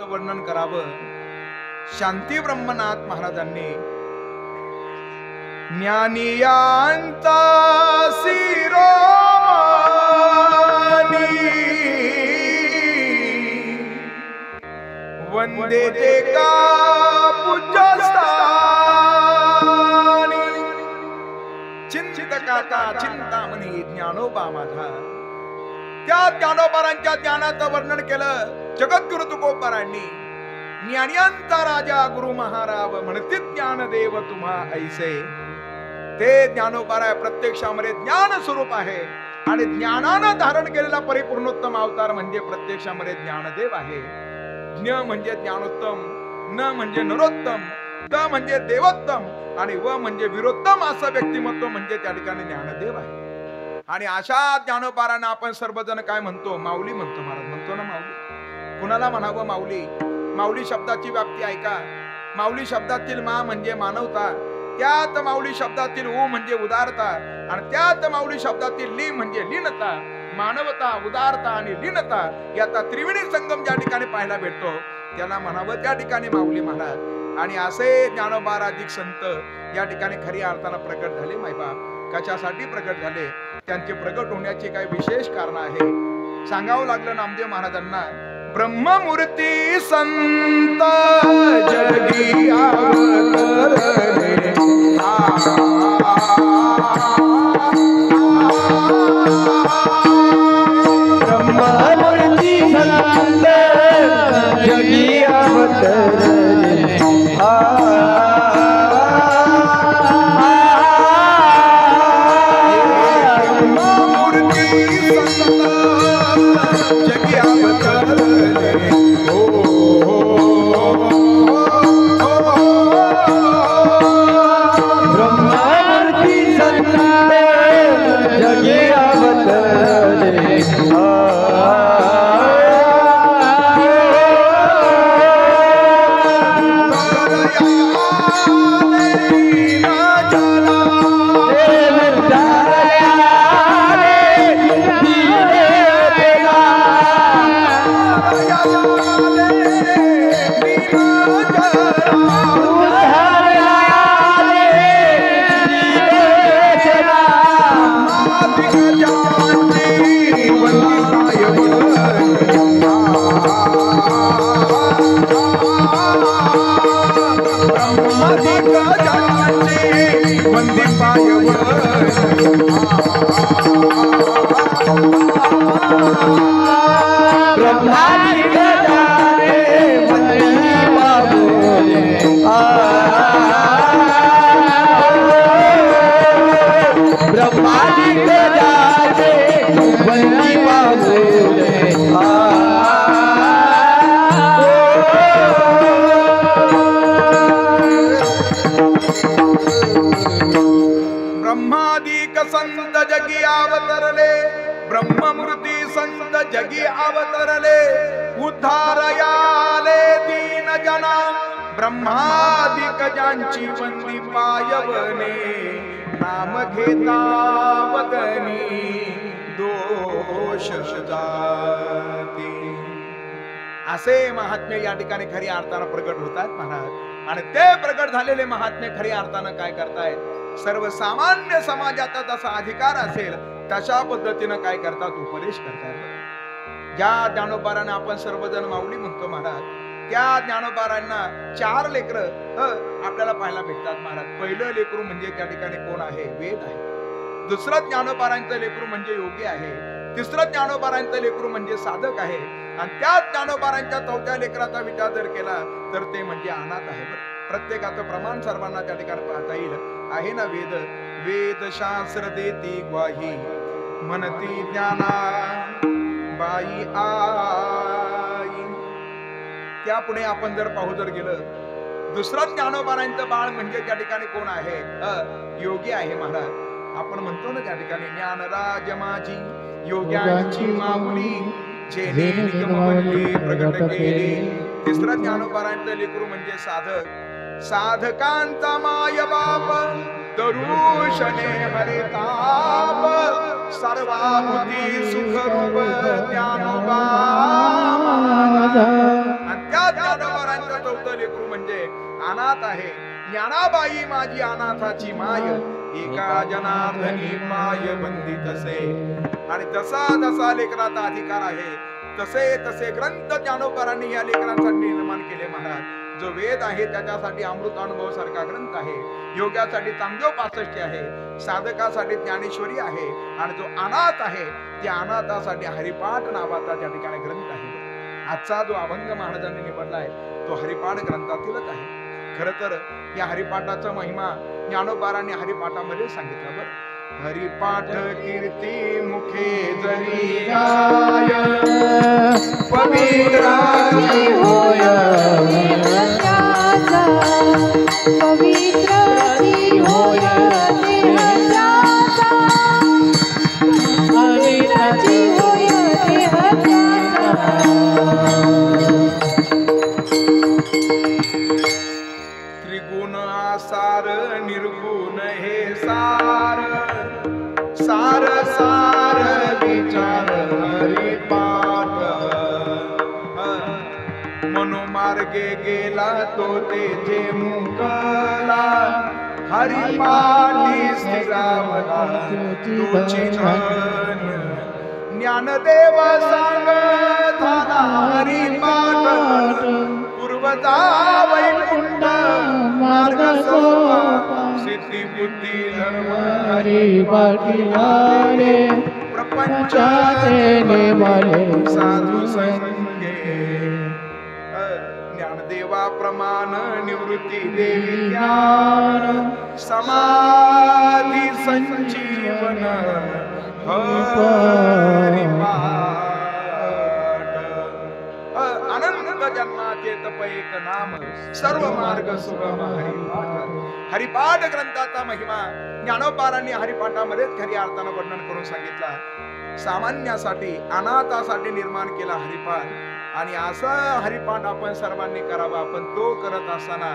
वर्णन करावं. शांती ब्रह्मनाथ महाराजांनी ज्ञानियांचा शिरोमणी वंदे ते का पूज्यस्थानी चिंतकाचा चिंतामणी ज्ञानोबा माझा. त्या ज्ञानोबारांच्या ज्ञानाचं वर्णन केलं जगद्गुरु तुकोबारांनी. ज्ञानियांचा राजा गुरु महाराज म्हणते ज्ञानदेव तुम्हा ऐसे. ते ज्ञानोबारा प्रत्यक्षामध्ये ज्ञान स्वरूप आहे आणि ज्ञानानं धारण केलेला परिपूर्णोत्तम अवतार म्हणजे प्रत्यक्षामध्ये ज्ञानदेव आहे. ज्ञ म्हणजे ज्ञानोत्तम, न म्हणजे नरोत्तम, द म्हणजे देवोत्तम आणि व म्हणजे वीरोत्तम असं व्यक्तिमत्व म्हणजे त्या ठिकाणी ज्ञानदेव आहे. आणि अशा ज्ञानोबारांना आपण सर्वजण काय म्हणतो? माऊली म्हणतो. महाराज म्हणतो ना माऊली. कुणाला म्हणावं माऊली? माऊली शब्दाची व्याप्ती ऐका. माऊली शब्दातील मा म्हणजे मानवता, त्यात माऊली शब्दातील उ म्हणजे उदारता आणि त्यात माऊली शब्दातील ली म्हणजे लीनता. मानवता, उदारता आणि लीनता याचा त्रिवेणी संगम ज्या ठिकाणी पाहायला भेटतो त्याला म्हणावं त्या ठिकाणी माऊली महाराज. आणि असे ज्ञानोबाराधिक संत या ठिकाणी खऱ्या अर्थानं प्रकट झाले. मायबाप कशासाठी प्रकट झाले? त्यांचे प्रकट होण्याची काही विशेष कारण आहे. सांगावं लागलं नामदेव महाराजांना. ब्रह्ममूर्ती संत जगी अवतरले. ब्रह्ममूर्ती संत जगी अवतरले. संत जगी अवतरले. ब्रह्ममूर्ती संत जगी अवतरले. उद्धारयाले दीन जना ब्रह्मादिक ज्यांची वंदी पायवने. नाम घेता वदनी दोष जाती. असे महात्म्य या ठिकाणी खऱ्या अर्थानं प्रकट होतात महाराज. आणि ते प्रकट झालेले महात्म्य खऱ्या अर्थानं काय करतायत? सर्वसामान्य समाजाचा जसा अधिकार असेल तशा पद्धतीनं काय करतात? उपदेश करतात. ज्या ज्ञानोबारांना आपण सर्वजण माऊली म्हणतो महाराज, त्या ज्ञानोबारांना 4 लेकरं आपल्याला पाहायला भेटतात महाराज. पहिलं लेकरू म्हणजे त्या ठिकाणी कोण आहे? वेद आहे. दुसरं ज्ञानोबारांचं लेकरू म्हणजे योगी आहे. तिसरं ज्ञानोबारांचं लेकरू म्हणजे साधक आहे. आणि त्या ज्ञानोबारांच्या 4थ्या लेकराचा विचार जर केला तर ते म्हणजे अनाथ आहे. प्रत्येकाचं प्रमाण सर्वांना त्या ठिकाणी पाहता येईल. आहे ना वेद. वेद शास्त्र देती ग्वाही म्हणती ज्ञाना बाई आई. त्यापुढे आपण जर पाहू जर गेलं, दुसरा ज्ञानोबारांचं बाळ म्हणजे त्या ठिकाणी कोण आहे? योगी आहे महाराज. आपण म्हणतो ना त्या ठिकाणी ज्ञानराज माझी योग्यांची माऊली जेने निगम बनले प्रगट केले. तिसरा ज्ञानोबारांचं लेकरू म्हणजे साधक. साधकांचा माय बाप दरुशने हरिताप सर्वाभूती सुख रूप ज्ञानोबा. आणि त्या अनाथ आहे. ज्ञानाबाई माझी अनाथाची माय, एका जनार्दनी माय बंदी तसे. आणि जसा जसा लेकराचा अधिकार आहे तसे तसे ग्रंथ ज्ञानोबारांनी या लेकरांसाठी निर्माण केले महाराज. जो वेद आहे त्याच्यासाठी अमृतानुभव सारखा ग्रंथ आहे, योगासाठी चांगदेव 65 आहे, साधकासाठी ज्ञानेश्वरी आहे, आणि जो अनाथ आहे त्या अनाथासाठी हरिपाठ नावाचा त्या ठिकाणी ग्रंथ आहे. आजचा जो अभंग महाराजांनी निवडलाय तो हरिपाठ ग्रंथातीलच आहे. खर तर या हरिपाठाचा महिमा ज्ञानोबारांनी हरिपाठामध्ये सांगितलं. बरं, हरिपाठ कीर्ती मुखे जरी गाय, पवित्राची होय पवित्राची होय पवित्राची होय त्रिगुण आसार निर्गुण हे सार, सार सार विचार हरिपाठ. मनोमार्गे गेला तो तेथे मुकला, हरिपाठी स्थिरावला तुझी धन. ज्ञानदेव सांग झाला हरिपाठ, पूर्वजा वैकुंठ मार्ग सोपा. सिद्धी बुद्धी धर्म हरिपाठीला रे प्रपंचाचे नेमले साधू संगे. ज्ञानदेवा प्रमाण निवृत्ती देवी ज्ञान, समाधी संजीवन हरिपाठ. अनंत जन्माचे तप एक नाम, सर्व मार्ग सुगम हरिपाठ. हरिपाठ ग्रंथाचा महिमा ज्ञानोबारांनी हरिपाठामध्येच खरी अर्थानं वर्णन करून सांगितला. सामान्यासाठी अनाथासाठी निर्माण केला हरिपाठ, आणि असा हरिपाठ आपण सर्वांनी करावा. आपण तो करत असताना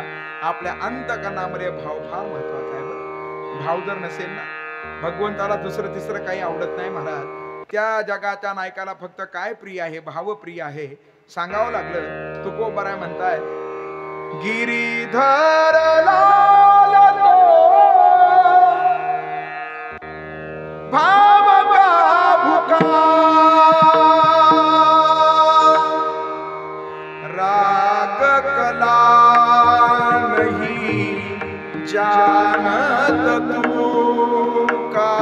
आपल्या अंतकरणामध्ये भाव फार महत्वाचा आहे. बरं, भाव जर नसेल ना, भगवंताला दुसरं तिसरं काही आवडत नाही महाराज. त्या जगाच्या नायकाला फक्त काय प्रिय आहे? भाव प्रिय आहे. सांगावं लागलं तुकोबाराय म्हणताय, गिरीधर लाल तो भाव का भुका, राग कला नहीं जानत तू का.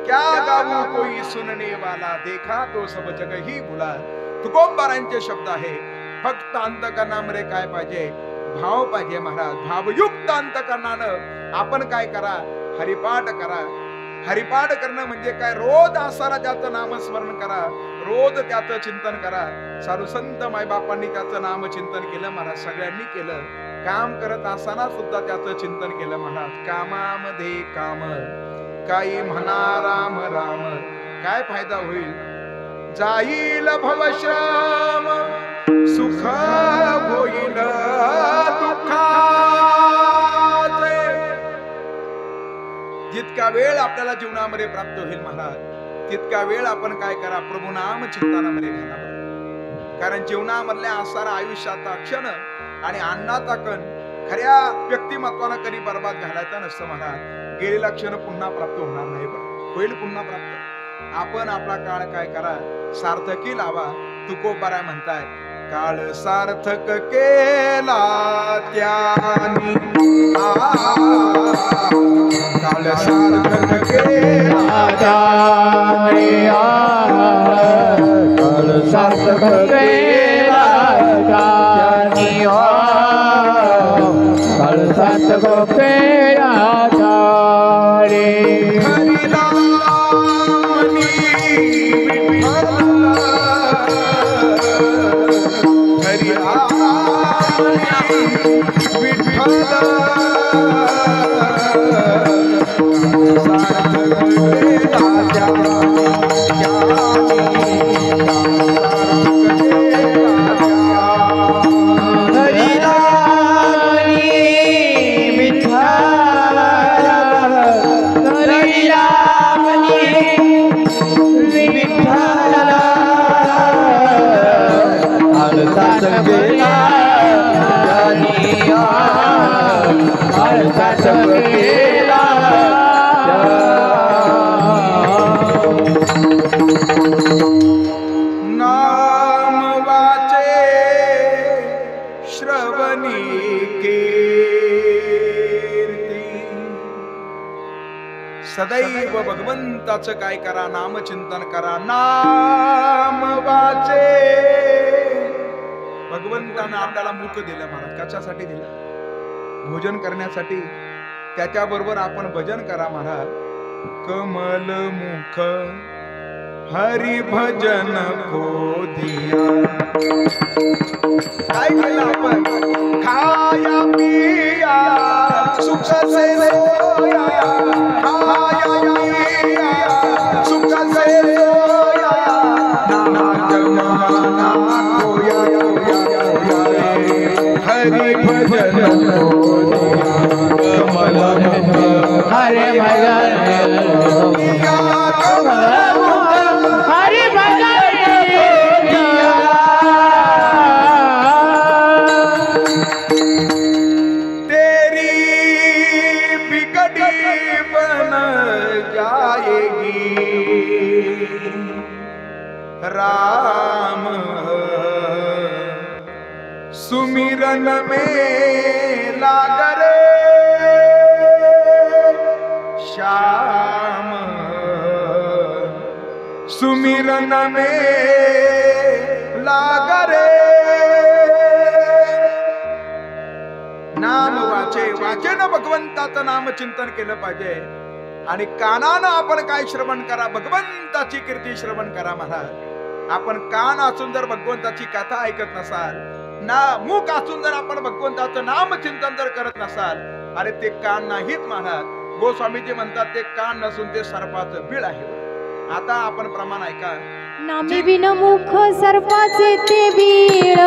क्या गावू कोई सुनने वाला, देखा तो सब जग ही भुला. तुकोबारांचे शब्द आहे. फक्त अंतकरणामध्ये काय पाहिजे? भाव पाहिजे महाराज. भावयुक्त अंतकरणानं आपण काय करा? हरिपाठ करा. हरिपाठ करणं म्हणजे काय? रोज आसारा त्याचं नामस्मरण करा, रोज त्याचं चिंतन करा. साधू संत मायबापांनी त्याचं नाम चिंतन केलं महाराज, सगळ्यांनी केलं. काम करत असताना सुद्धा त्याचं चिंतन केलं महाराज. कामामध्ये काम, काही म्हणा राम राम, काय फायदा होईल? जाईल भवश्रम, सुख होईल दुःखाचे. जितका वेळ आपल्याला जीवनामध्ये प्राप्त होईल महाराज, तितका वेळ आपण काय करा? प्रभू नाम चिंतनामध्ये घाला. कारण जीवनामधल्या असणारा आयुष्याचा क्षण आणि अन्नाचा कण खऱ्या व्यक्तिमत्वानं कधी बर्बाद घालायचा नसतं महाराज. गेलेला क्षण पुन्हा प्राप्त होणार नाही, बरं होईल पुन्हा प्राप्त. आपण आपला काळ काय करा? सार्थकी लावा. तुकोबाराय म्हणताय, काळ सार्थक केला त्यानी, काळ सार्थक केला त्यानी, काळ सार्थक केला त्यानी, काळ सार्थक केला त्यानी. माणसात गेला जानिया माणसात गेला नाम वाचे श्रवणी कीर्ती सदैव भगवंताचं काय करा नामचिंतन करा नाम वाचे भगवंतानं आपल्याला मुख दिलं महाराज कशासाठी दिलं भोजन करण्यासाठी त्याच्याबरोबर आपण भजन करा महाराज कमल मुख हरि भजन को दिया काय केलं आपण खाया पिया सुख से सोया खाया पिया सुख से सोया नाना जमाना खोया खोया हरि भजन को दिया कमल मुख हरे भजन दिया हरे भजन तेरी बिगड़ी बन जाएगी राम सुमिरन में लाग रे श्याम सुमिरन में लाग रे नाम वाचे वाचेनं भगवंताचं नाम चिंतन केलं पाहिजे आणि कानानं आपण काय श्रवण करा भगवंताची कीर्ती श्रवण करा महाराज आपण कान असून जर भगवंताची कथा ऐकत नसाल ना मुख असून जर आपण भगवंताचं नाम चिंतन जर करत नसाल अरे ते कान नाहीत महाराज गोस्वामीजी म्हणतात ते कान नसून ते सर्पाचं बिळ आहे आता आपण प्रमाण ऐका नामे विन मुख सर्पाचे ते बीळ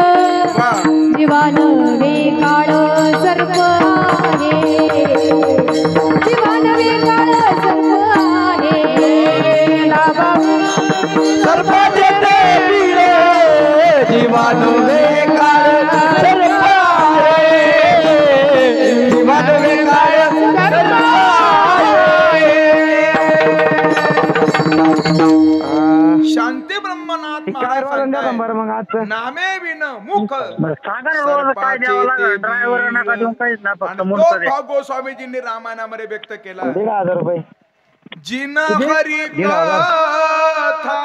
जीवान वेकाळ सर्प आहे जीवान वेकाळ सर्प आहे सर्पाचे ते बीळ जीवान वेकाळ सर्प आहे जीवान वेकाळ सर्प शांती ब्रह्मनाथ महाराज सांगताय, नामे विन मुख सर्पाचे ते बीळ. आणि तो गोस्वामीजींनी रामायणामध्ये व्यक्त केला जिन हरी कथा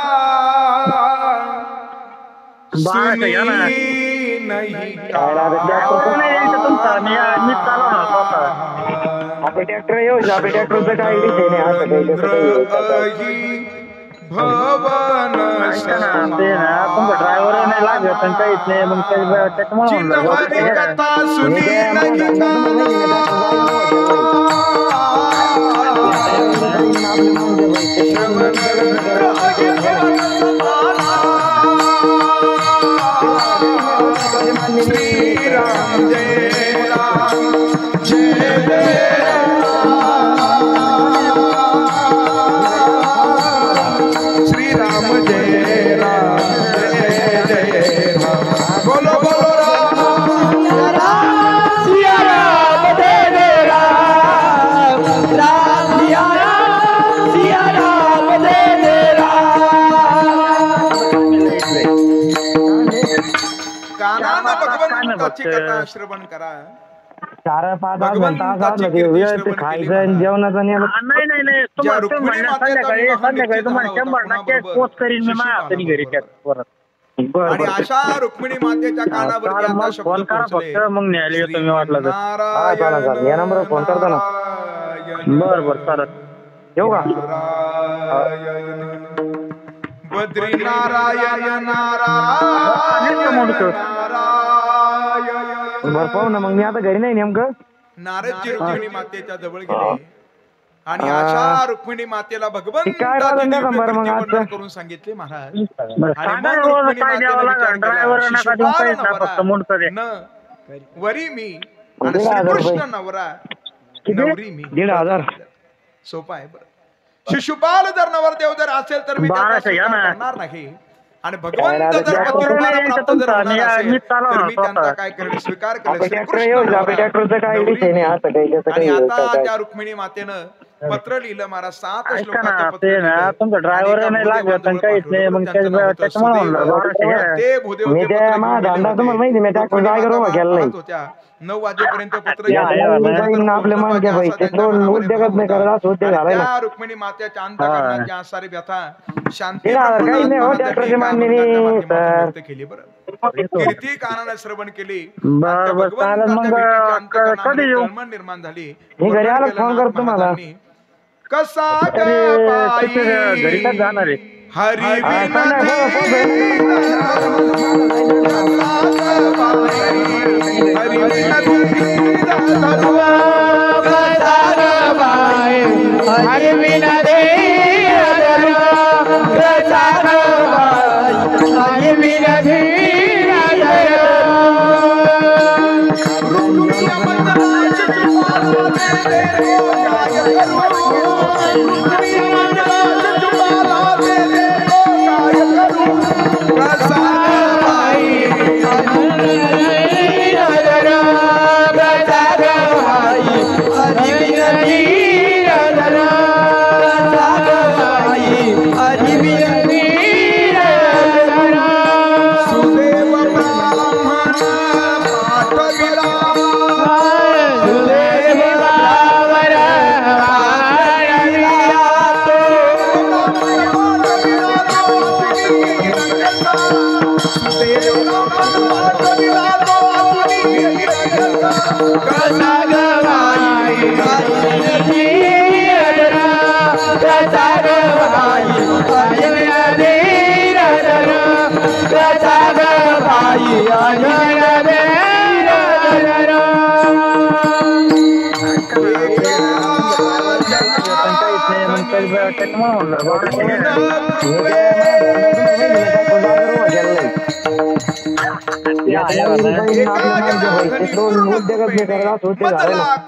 सुनी नहीं भवन ड्रायव्हर नाही लागत आणि काहीच नाही मग जिन हरी कथा सुनी नहीं श्री राम जय राम जय जय श्री राम जय राम जय जय राम बोलो बोलो राम सिया राम जय राम राम सिया राम जय कानानं भगवंताची कथा श्रवण करा 4-5 तास खायचं जेवणाचं नाही नाही संध्याकाळी तुम्हाला 100% पोस्ट करीन मी माझ्या घरी परत आणि अशा रुक्मिणी मातेच्या कानावर फोन करा फक्त मग न्यायला येतो मी वाटलं तर या नंबरवर फोन करतो ना बरं चालत येऊ का बद्री नारायण नारायण बरं पाहू ना मग मी आता घरी नाही नेमकं नारदजी रुक्मिणी मातेच्या जवळ गेले आणि अशा रुक्मिणी मातेला भगवंताची करून सांगितले महाराज वरी मी आणि श्रीकृष्ण नवरा नवरी मी 1,500 सोपा आहे बरं शिशुपाल जर नवरदेव जर असेल तर मी करणार नाही आणि भगवंत जर पतिरूपाला प्राप्त जर होणार असेल तर मी त्यांचा काय करेल स्वीकार करेल. आणि आता त्या रुक्मिणी मातेनं पत्र लिहिलं महाराज 7 श्लोकाचं पत्र लिहिलं. तुमचा ड्रायव्हर नाही लागत आणि काहीच नाही मग त्याच्यामुळे ते भूदेव ते पत्र होत्या 9 वाजेपर्यंत पत्र त्या रुक्मिणी मातेच्या अंतःकरणाची आसारी व्यथा शांती व्यक्त केली. बरं कीर्ती कानाने श्रवण केली निर्माण झाली. कसा घरी का जाणार आहे हरी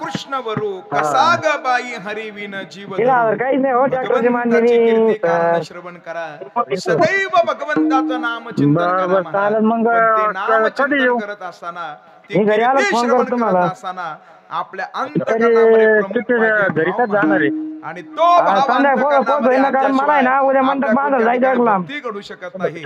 कृष्ण वरू कसा ग बाई हरिविन जीव श्रवण करा सदैव भगवंताचं नाम चिंतन करत असताना आपल्या अंतःकरणामध्ये जाणार आहे आणि तो भक्ती घडू शकत नाही.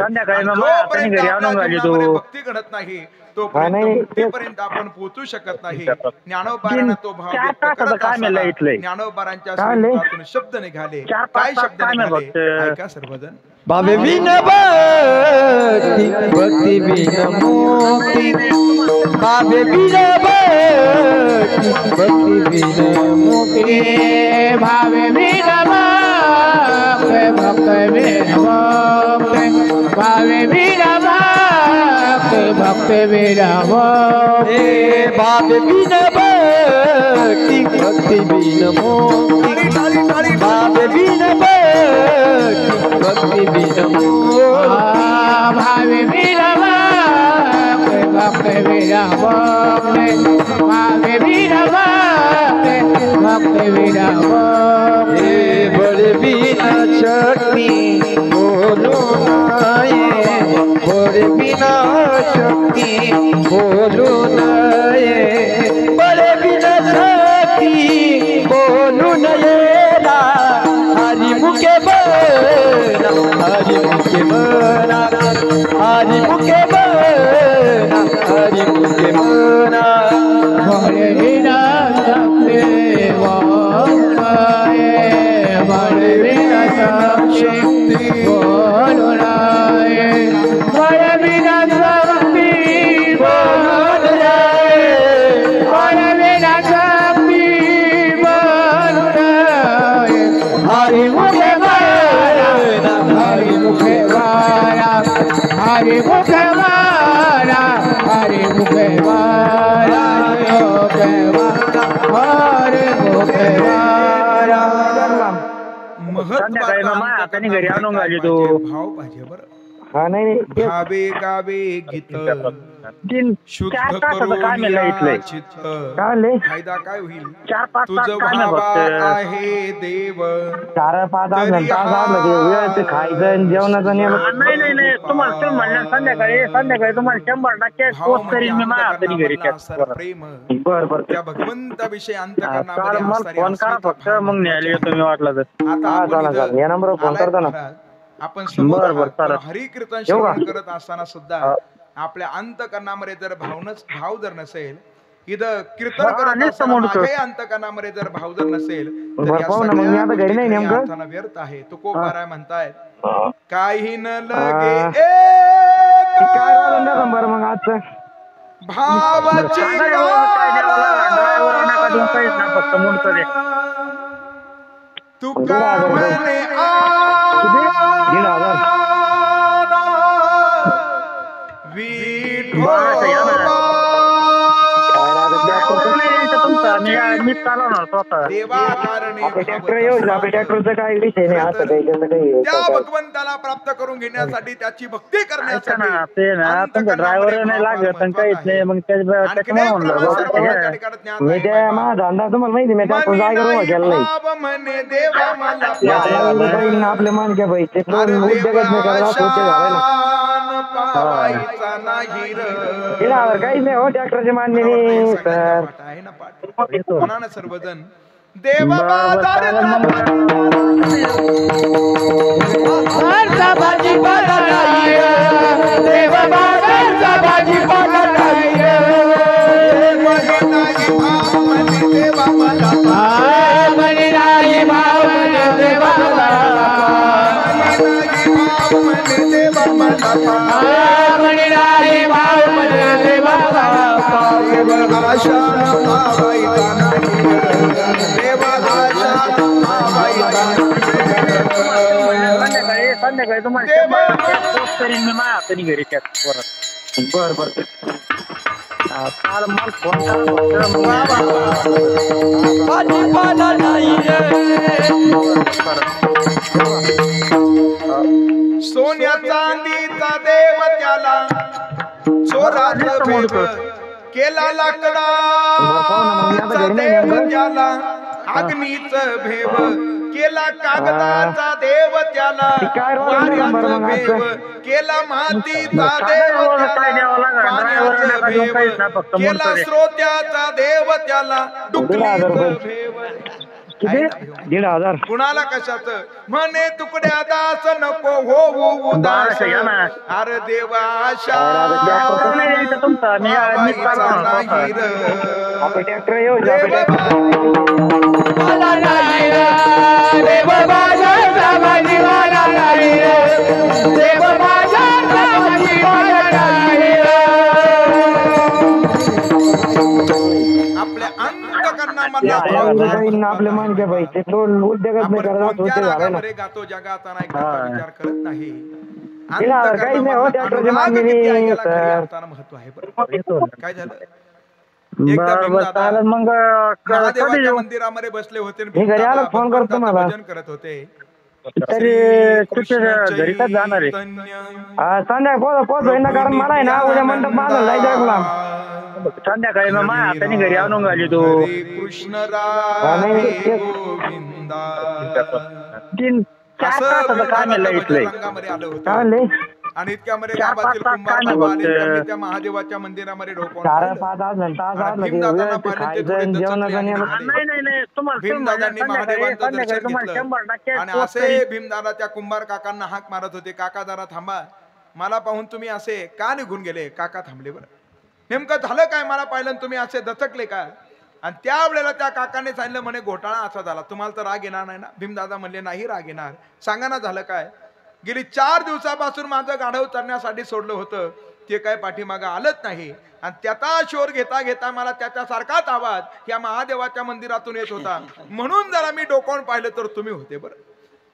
भक्ती घडत नाही तोपर्यंत आपण पोहोचू शकत नाही. ज्ञानोबारांना तो भाव व्यक्त करत असताना ज्ञानोबारांच्या शब्दातून शब्द निघाले. काय शब्द निघाले ऐका सर्वजण. भावे बिन भक्ती भक्ती बिन मुक्ती भावे बिन भक्ती भक्ती बिन मुक्ती भावे बिन भक्ती भक्ती बिन मुक्ती भावे बिन भक्ती भक्ती बिन मुक्ती भावे बिन भक्ती भक्ती बिन मुक्ती भावे बिन भक्ती बिन भावे बिन भक्ति बिन भावे बिन भक्ति बिन बड़े बिना शक्ति बोलो नाये बड़े बिना शक्ति बोलो नाये बड़े बिना शक्ति बोलो नये हरि मुखे बना हरि मुखे बना हरि मुखे बना हरि मुखे बना बड़े बिना शक्ति बड़े बिना शक्ति बोलो नाये बड़े बिना शक्ति बोलो नाये बड़े बिना शक्ति बोलो नाये हरि मुखे बना हरि मुखे बना हरि मुखे बना हरि मुखे बना हरि मुखे बना घरी आणून घाली तो भाव पाहिजे. बरं भावे गावे गीत शुद्ध चार तासाचं करून काम आहे या इथलंय. चित्त काय म्हणले फायदा काय होईल 4-5 तास तुझं काम आहे भावा फक्त. आहे देव 4-5 तास तरी तास आलं की वेळ ते खायचं आणि जेवणाचं नियम नाही तुम्हाला तुम्ही म्हणलं संध्याकाळी तुम्हाला 100% पोस्ट करीन मी माझ्या हाताने घरी प्रेम बरं त्या भगवंताविषयी चाल अंतःकरणामध्ये मला असणारी फोन करा अस्मिता फक्त मग न्यायला येतो मी वाटलं तर. आता हा, आपण चालेल, चालेल. या नंबरवर फोन आलाय करतो ना. महाराज. आपण समोर बरं, आहात, चालेल. पण हरिकीर्तन येऊ का? श्रवण करत असताना सुद्धा आपल्या अंतकरणामध्ये जर भाव जर नसेल इथं कीर्तन हा, करत नुसतं असताना मोडकं. माझ्या अंतकरणामध्ये जर भाव जर नसेल तर बरं, या पाहू ना, मग मी सगळ्या आता घरी नाही गोष्टी नेमकं. अर्थानं व्यर्थ आहे तुकोबाराय म्हणतायत काही न लगे काय झालं ना बरं मग आजचं भावाची सांगा रे बाबा, काय द्यावं लागलं? ड्रायव्हर नका देऊ काहीच ना, फक्त मोडकं दे. तुका म्हणे 1,500. मी चालवणार स्वतः. देवा कारणे आपलं ट्रॅक्टर येऊ आपल्या ट्रॅक्टरचा काही विषय नाही असं काही त्याचं काही त्या भगवंताला प्राप्त करून घेण्यासाठी त्याची भक्ती ऐका करण्यासाठी ना ते ना तुमचा ड्रायव्हर नाही लागत आणि काहीच नाही मग त्याच्यामुळे म्हणलं मी त्या माझा धंदा तुम्हाला माहिती मी ट्रॅक्टर जागेवर उभा केला नाही म्हणे देवा मला आपले मानक्या बाई ते उद्योगच नाही करत असं उद्योग झालाय ना पावायचा नाही र. तिला काहीच नाही हो ट्रॅक्टरचे मान्य नाही सर आहे ना पाठ म्हणा ना सर्वजण देवा भाजीपाला नाही देव बाबाचा भाजीपाला नाही देवा मला म्हणे नाही भाव म्हणे देवाला देवा मला म्हणे नाही भाव म्हणे देवाला आशा भावायचा नाही देवा आशा भावायचा संध्याकाळी तुम्हाला पोस्ट करीन मी माझ्या हाताने घरी ट्रॅक्टर बर चाल मला फोन करा भाजीपाला नाही सोन्या चांदीचा देव त्याला चोराचं भेव केला लाकडाचा देव त्याला अग्नीचं भेव केला कागदाचा देव त्याला वाऱ्याचं भेव केला मातीचा देव त्याला पाण्याचं भेव केला स्रोत्याचा देव त्याला डुकरीचं भेव 1,500 कुणाला कशाच म्हणे तुकड्या दास नको हो उदास अरे देवा आशा तुमचा मी नाही र. आपलं ट्रॅक्टर येऊ देवा नाही देव बाजारचा भाजीवाला नाही देव बाजारचा भाजीवाला नाही आपल्या अंतकरणामधला आपले मानके बाई ते उद्योगच नाही करत असं कोणत्या उद्योग झालाय ना रागामध्ये गातो जगाचा नाही करता विचार करत नाही तिला काही नाही हो ट्रॅक्टरचे मान्य नाही सर महत्व आहे बरं. काय झालं एकदा बरं भीमदादा चालेल मग कधी महादेवाच्या येऊ मंदिरामध्ये बसले होते आणि मी घरी आलो, भीमदादा फोन करतो भगवंताचं मला. भजन करत होते तरी कुठे घरी तर जाणार आहे संध्याकाळी पोच होईन ना कारण मला आहे ना उद्या मंडप बांधायला जायचं लांब संध्याकाळी मग माझ्या हाताने घरी आणून घाली तू हरे कृष्ण राधे गोविंदा 3-4 तासाचं काम आहे इथलंय रंगामध्ये आलं होतं काय म्हणले आणि इतक्यामध्ये 4-5 गावातील तास कुंभार काय बाबा आले, नाही त्यांनी होत. त्या महादेवाच्या मंदिरामध्ये ढोकवून 4-5 तास आणि भीमदादांना पाहिलं ते खायचं थोडे आणि दचकले जेवणाचं आणि नियम खाल्ले. नाही तुम्हाला भीमदादांनी महादेवांचं दर्शन तुम्हाला घेतलं 100% आणि पोस्ट असे करीन. भीमदादा त्या कुंभार काकांना हाक मारत होते काका जरा थांबा मला पाहून तुम्ही असे का निघून गेले काका थांबले बरं नेमकं झालं काय मला पाहिलं आणि तुम्ही असे दचकले का आणि त्यावेळेला त्या काकाने सांगितलं म्हणे घोटाळा असा झाला तुम्हाला तर राग येणार नाही ना भीमदादा म्हणले नाही राग येणार सांगा ना झालं काय गेली 4 दिवसापासून माझं गाढव चरण्यासाठी सोडलं होतं ते काय पाठीमागं आलंच नाही आणि त्याचा शोर घेता घेता मला त्याच्यासारखाच आवाज या महादेवाच्या मंदिरातून येत होता म्हणून जरा मी डोकावून पाहिलं तर तुम्ही होते बरं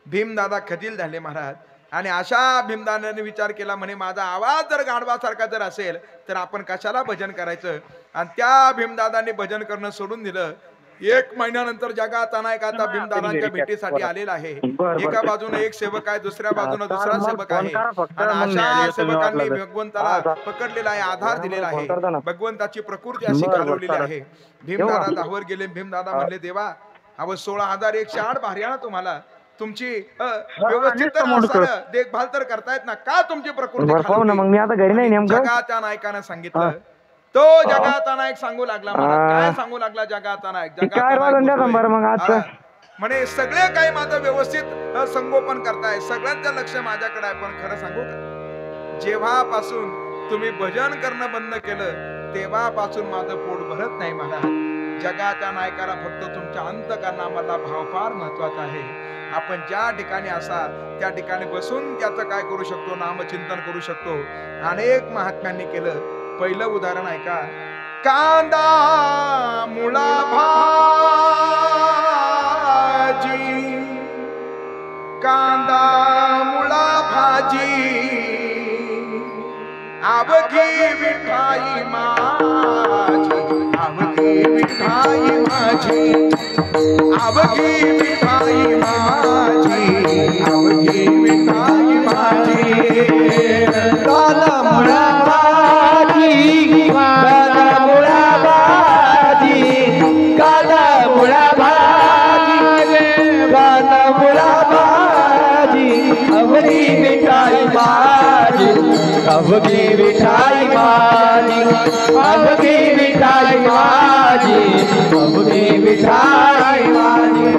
भीमदादा खजील झाले महाराज आणि अशा भीमदादाने विचार केला म्हणे माझा आवाज जर गाढवासारखा जर असेल तर आपण कशाला भजन करायचं आणि त्या भीमदादाने भजन करणं सोडून दिलं 1 महिन्यानंतर जगात अनायक आता भीमदारांच्या भेटीसाठी आलेला आहे. एका बाजूने एक सेवक आहे, दुसऱ्या बाजूने दुसरा सेवक आहे आणि अशा सेवकांनी भगवंताला पकडलेला आहे, आधार दिलेला आहे. भगवंताची प्रकृती अशी घालवलेली आहे. भीमदादा धावर गेले. भीमदादा म्हणले देवा अव 16,108 भार्या तुम्हाला तुमची व्यवस्थित देखभाल तर करतायत ना, का तुमची प्रकृती मग मी आता घरी नाही नेमकं. जगाच्या नायकानं सांगितलं. तो जगाचा नायक सांगू लागला. काय सांगू लागला जगाचा नायक? म्हणे सगळे काही माझं व्यवस्थित संगोपन करताय, सगळ्यांचं लक्ष माझ्याकडे आहे. पण खरं सांगू का, जेव्हापासून तुम्ही भजन करणं बंद केलं तेव्हापासून माझं पोट भरत नाही महाराज. जगाच्या नायकाला फक्त तुमच्या अंतःकरणामधला भाव फार महत्वाचा आहे. आपण ज्या ठिकाणी असाल त्या ठिकाणी बसून त्याचं काय करू शकतो, नामचिंतन करू शकतो. अनेक महात्म्यांनी केलं. पहिलं उदाहरण आहे का, कांदा मुळा भाजी, कांदा मुळा भाजी, आवघी विठाई माझी, आवघी विठाई माझी, आवघी विठाई माझी, आवघी विठाई माझी. कांदा मुळा भाजी, कांदा मुळा भाजी, कांदा मुळा भाजी, कांदा मुळा भाजी, आवघी विठाई माझी, आवघी विठाई माझी, आवघी विठाई माझी, आवघी विठाई माझी.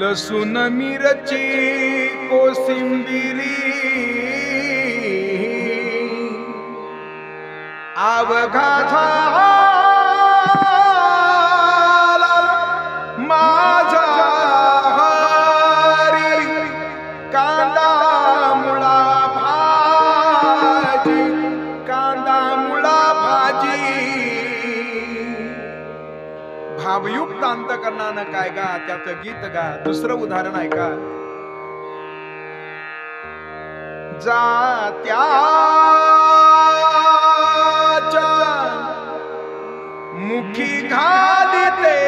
लसूण मिरची कोशिंबिरी अवघा झाला माझा हरी. कांदा मुळा भाजी, कांदा मुळा भाजी. भावयुक्त अंतःकरणानं काय गा, त्याचं गीत गा. दुसरं उदाहरण आहे का, जात्याच्या मुखी घालिते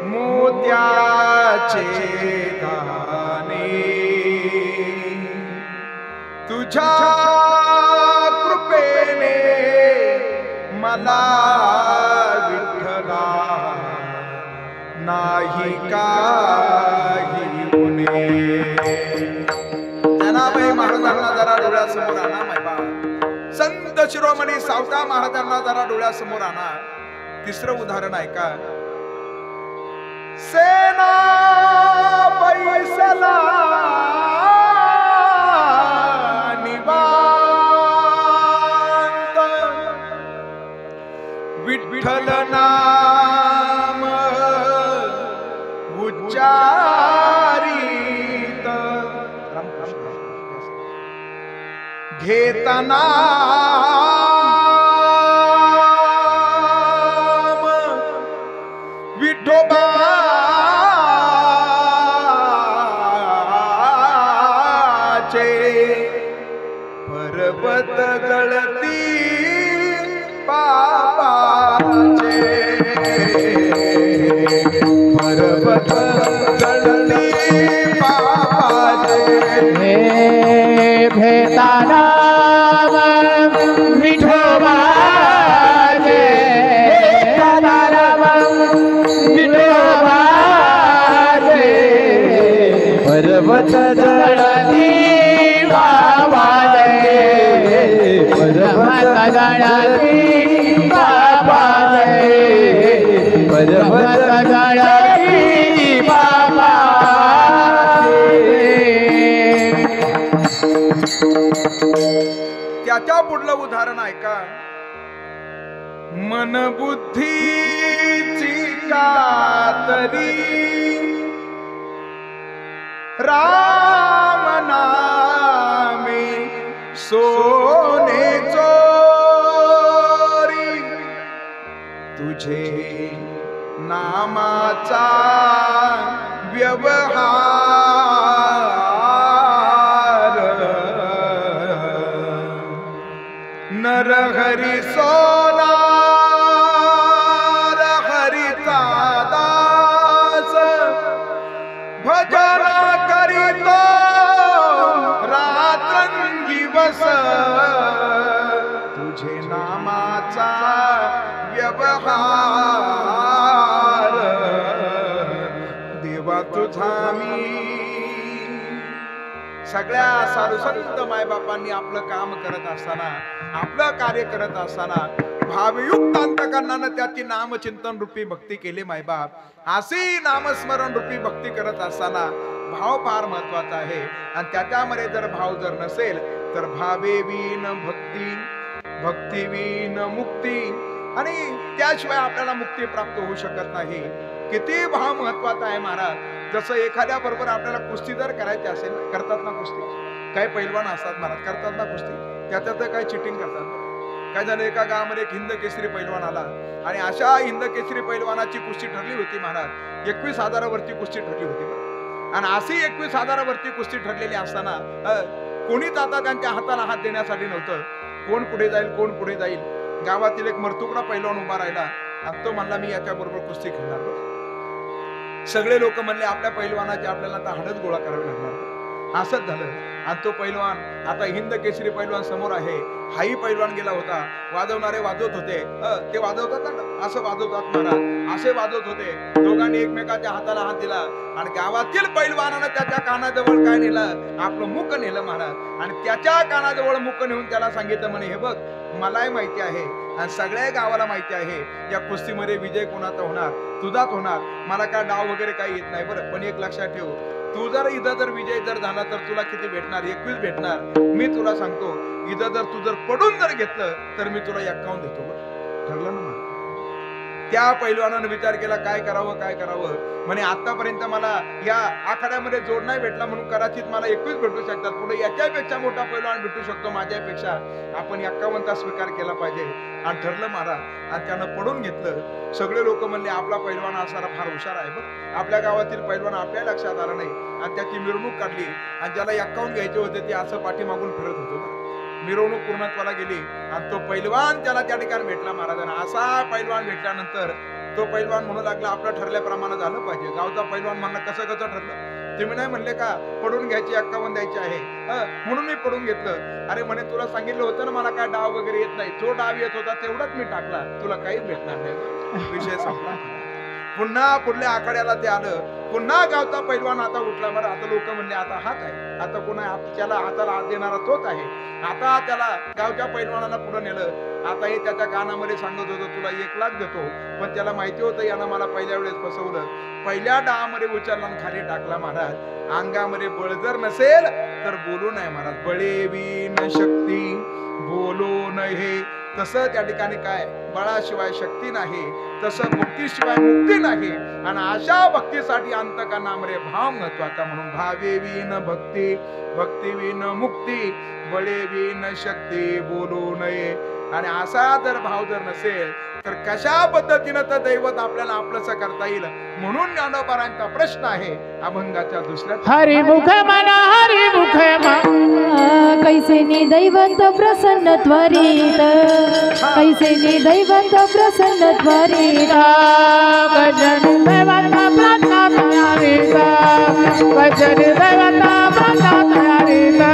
मोत्याचे दाणे, तुझ्या कृपेने मला विठ्ठला नाही काही गुणे. जनाबाई महाराजांना जरा डोळ्यासमोर आणा मायबा. संत शिरोमणी सावता महाराजांना जरा डोळ्यासमोर आणा. तिसरं उदाहरण आहे का, सेना पैसला निवांत, विठ्ठल नाम उच्चारित, घेताना विठोबाचे पर्वत गळती पापाचे, पर्वत गळती पापाचे. भेटाना विठोबाचे, विठोबाचे पर्वत जळती बाबाचे, पर्वत जळती बाबाचे, पर्वत जळती बाबाचे. त्याच्या पुढलं उदाहरण आहे का, मन बुद्धीची कातरी राम नामे सोने चोरी, तुझे नामाचा व्यवहार नर पंढरी सोनार हरिचा दास भजन करीतो रात्रंदिवस तुझे नामाचा व्यवहार देवा तुझा मी सगळ्या साधुसंत मायबापांनी आपलं काम करत असताना आपलं कार्य करत असताना भावयुक्त अंतकरणानं त्याची नामचिंतन रूपी भक्ती केली मायबाप अशी नामस्मरण रूपी भक्ती करत असताना भाव फार महत्वाचा आहे आणि त्याच्यामध्ये जर भाव जर नसेल तर भावे विन भक्ती भक्ती विन मुक्ती आणि त्याशिवाय आपल्याला मुक्ती प्राप्त होऊ शकत नाही किती भाव महत्वाचा आहे महाराज जसं एखाद्या बरोबर आपल्याला कुस्ती जर करायची असेल करतात ना कुस्ती काही पैलवान असतात महाराज करतात ना कुस्ती त्याच्यात काही चिटिंग करतात काय झालं एका गावामध्ये एक हिंद केसरी पैलवान आला आणि अशा हिंद केसरी पैलवानाची कुस्ती ठरली होती महाराज 21,000 वरती कुस्ती ठरली होती आणि अशी 21,000 वरती कुस्ती ठरलेली असताना कोणीच आता त्यांच्या हाताला हात देण्यासाठी नव्हतं कोण पुढे जाईल गावातील एक मरतुकडा पैलवान उभा राहिला आणि तो म्हणला मी याच्या बरोबर कुस्ती खेळणार सगळे लोक म्हणले आपल्या पैलवानाची आपल्याला आता हाडच गोळा करावी लागणार असंच झालं आणि तो पैलवान आता हिंद केसरी पैलवान समोर आहे हाही पैलवान गेला होता वाजवणारे वाजवत होते ते वाजवतात ना असं वाजवतात महाराज असे वाजवत होते दोघांनी एकमेकाच्या हाताला हात दिला आणि गावातील पैलवानानं त्याच्या कानाजवळ काय नेलं आपलं मुख नेलं महाराज आणि त्याच्या कानाजवळ मुख नेऊन त्याला सांगितलं म्हणे हे बघ मलाही माहिती आहे आणि सगळ्या गावाला माहिती आहे या कुस्तीमध्ये विजय कोणाचा होणार तुझाच होणार मला काय डाव वगैरे काही येत नाही बरं पण एक लक्षात ठेव तू जर इथं जर विजय जर झाला तर तुला किती भेटणार 21 भेटणार मी तुला सांगतो इथं जर तू जर पडून जर घेतलं तर मी तुला 51 देतो बरं ठरलं ना मला त्या पैलवानानं विचार केला काय करावं म्हणे आतापर्यंत मला या आखाड्यामध्ये जोड नाही भेटला म्हणून कदाचित मला 21 भेटू शकतात पुढे याच्यापेक्षा मोठा पैलवान भेटू शकतो माझ्यापेक्षा आपण 51चा स्वीकार केला पाहिजे आणि ठरलं महाराज आणि त्यानं पडून घेतलं सगळे लोक म्हणले आपला पैलवान असारा फार हुशार आहे बघ आपल्या गावातील पैलवान आपल्या लक्षात आला नाही आणि त्याची मिरवणूक काढली आणि ज्याला 51 घ्यायचे होते ते असं पाठीमागून फिरत होतो मिरवणूक पूर्णत्वाला गेली आणि तो पैलवान त्याला त्या ठिकाणी भेटला महाराजांना असा पैलवान भेटल्यानंतर तो पैलवान म्हणू लागला आपलं ठरल्याप्रमाणे झालं पाहिजे गावचा पैलवान म्हणला कसं ठरलं तुम्ही नाही म्हणले का पडून घ्यायची 51 द्यायची आहे म्हणून मी पडून घेतलं अरे म्हणे तुला सांगितलं होतं ना मला काय डाव वगैरे येत नाही जो डाव येत होता तेवढाच मी टाकला तुला काहीच भेटणार नाही विषय संपला पुन्हा पुढल्या आखाड्याला ते आलं पुन्हा गावचा पैलवान आता उठला बरं आता लोक म्हणले आता हात आहे आता पुन्हा त्याला हाताला हात देणारा तोच आहे आता त्याला गावच्या पैलवानाला पुढे नेलं आता हे त्याच्या कानामध्ये सांगत होतं तुला 1 लाख देतो पण त्याला माहिती होतं यानं मला पहिल्या वेळेस फसवलं पहिल्या डावामध्ये उचलला आणि खाली टाकला महाराज अंगामध्ये बळ जर नसेल तर बोलू नये महाराज बळेवीन शक्ती बोलू नये तसं त्या ठिकाणी काय बळाशिवाय शक्ती नाही तसं भक्तीशिवाय मुक्ती नाही आणि अशा भक्तीसाठी अंतकरणामध्ये भाव महत्वाचा म्हणून भावे विन भक्ती भक्ती विन मुक्ती बळे विन शक्ती बोलू नये आणि असा जर भाव जर नसेल तर कशा पद्धतीनं तर दैवत आपल्याला आपलंसं करता येईल म्हणून ज्ञानोबारांचा प्रश्न आहे अभंगाच्या दुसऱ्या हरिमुख म्हणा हरिमुख कैसे नि दैवत प्रसन्न त्वरित कैसे नि दैवत प्रसन्न त्वरित भजन दैवता प्रताप हरिता भजन दैवता प्रताप हरिता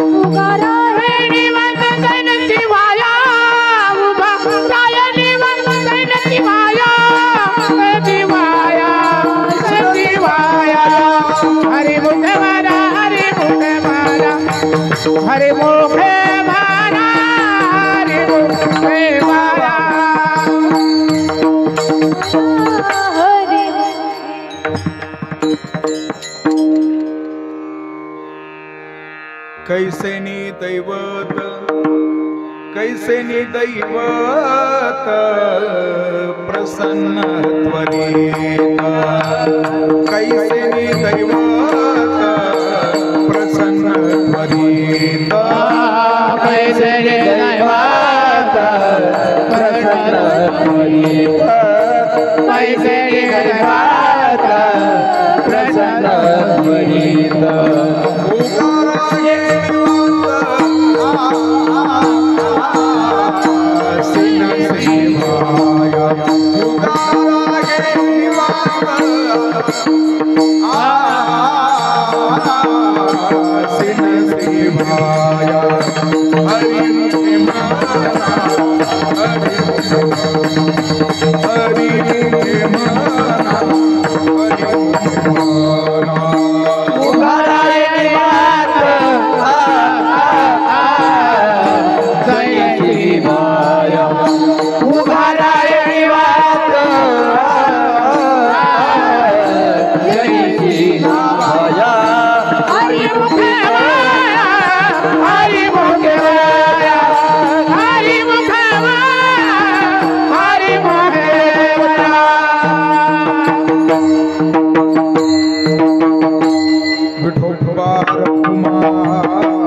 उगारा हे निवंत जैन शिवाया उभा राय निवंत जैन शिवाया शिवाया शिवाया हरिमुख म्हणा हरिमुख म्हणा हरिमुख म्हणा हरिमुख म्हणा हरि कैसे नि दैवत प्रसन्न त्वरित कैसे नि दैवत